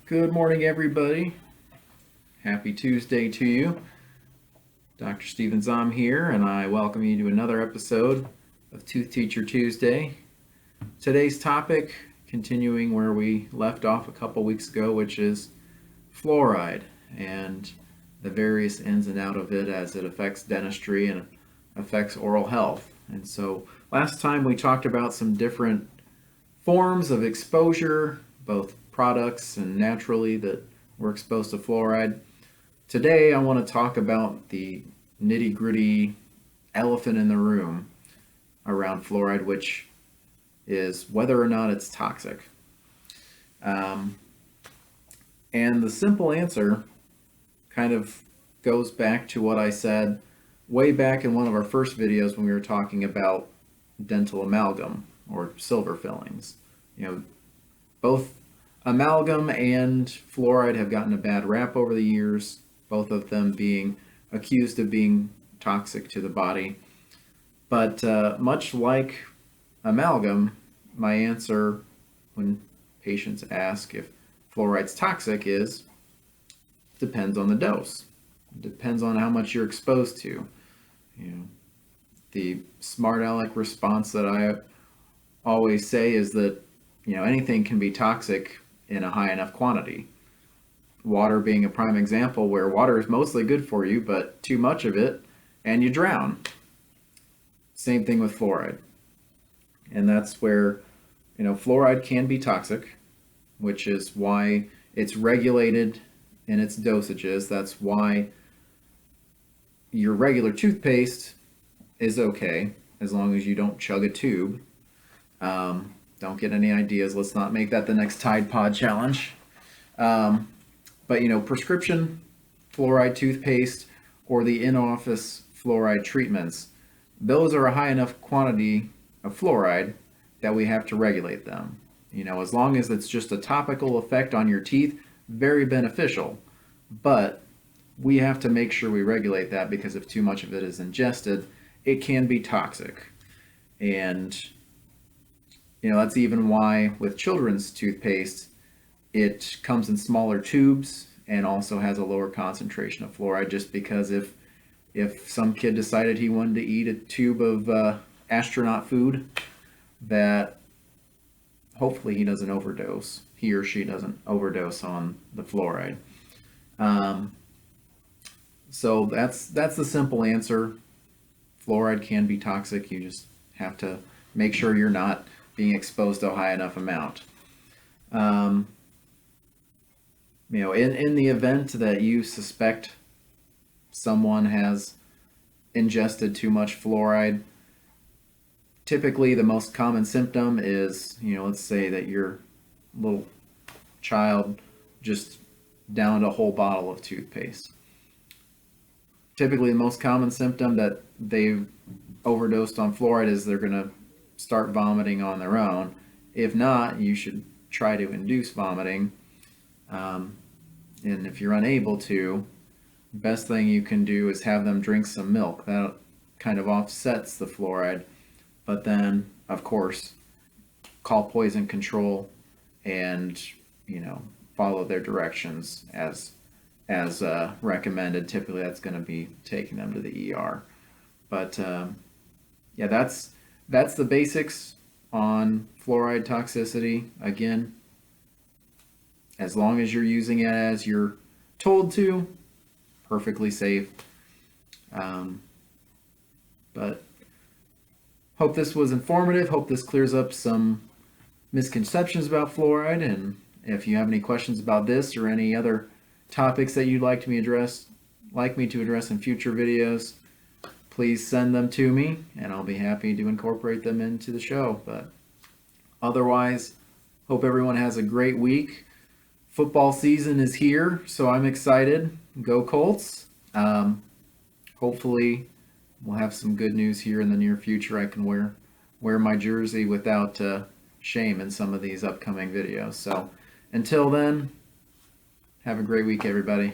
Good morning, everybody. Happy Tuesday to you. Dr. Stephen Zom here, and I welcome you to another episode of Tooth Teacher Tuesday. Today's topic, continuing where we left off a couple weeks ago, which is fluoride and the various ins and outs of it as it affects dentistry and affects oral health. And so last time we talked about some different forms of exposure, both products and naturally that we're exposed to fluoride. Today I want to talk about the nitty-gritty elephant in the room around fluoride, which is whether or not it's toxic. And the simple answer kind of goes back to what I said way back in one of our first videos when we were talking about dental amalgam or silver fillings. Both amalgam and fluoride have gotten a bad rap over the years, both of them being accused of being toxic to the body. But much like amalgam, my answer when patients ask if fluoride's toxic is depends on the dose. It depends on how much you're exposed to. The smart aleck response that I always say is that anything can be toxic in a high enough quantity. Water being a prime example, where water is mostly good for you, but too much of it and you drown. Same thing with fluoride. And that's where, fluoride can be toxic, which is why it's regulated in its dosages. That's why your regular toothpaste is okay, as long as you don't chug a tube. Don't get any ideas. Let's not make that the next Tide Pod challenge. But prescription fluoride toothpaste or the in-office fluoride treatments, those are a high enough quantity of fluoride that we have to regulate them. As long as it's just a topical effect on your teeth, very beneficial. But we have to make sure we regulate that, because if too much of it is ingested, it can be toxic. And that's even why with children's toothpaste, it comes in smaller tubes and also has a lower concentration of fluoride, just because if some kid decided he wanted to eat a tube of astronaut food, that hopefully he or she doesn't overdose on the fluoride. So that's the simple answer. Fluoride can be toxic. You just have to make sure you're not being exposed to a high enough amount. In the event that you suspect someone has ingested too much fluoride, typically the most common symptom is, let's say that your little child just downed a whole bottle of toothpaste. Typically the most common symptom that they've overdosed on fluoride is they're going to start vomiting on their own. If not, you should try to induce vomiting. And if you're unable to, best thing you can do is have them drink some milk. That kind of offsets the fluoride. But then, of course, call poison control and, follow their directions as recommended. Typically that's going to be taking them to the ER. But that's the basics on fluoride toxicity. Again, as long as you're using it as you're told to, perfectly safe. But hope this was informative. Hope this clears up some misconceptions about fluoride. And if you have any questions about this or any other topics that you'd like me to address in future videos, please send them to me and I'll be happy to incorporate them into the show. But otherwise, hope everyone has a great week. Football season is here, so I'm excited. Go Colts. Hopefully we'll have some good news here in the near future. I can wear my jersey without shame in some of these upcoming videos. So until then, have a great week, everybody.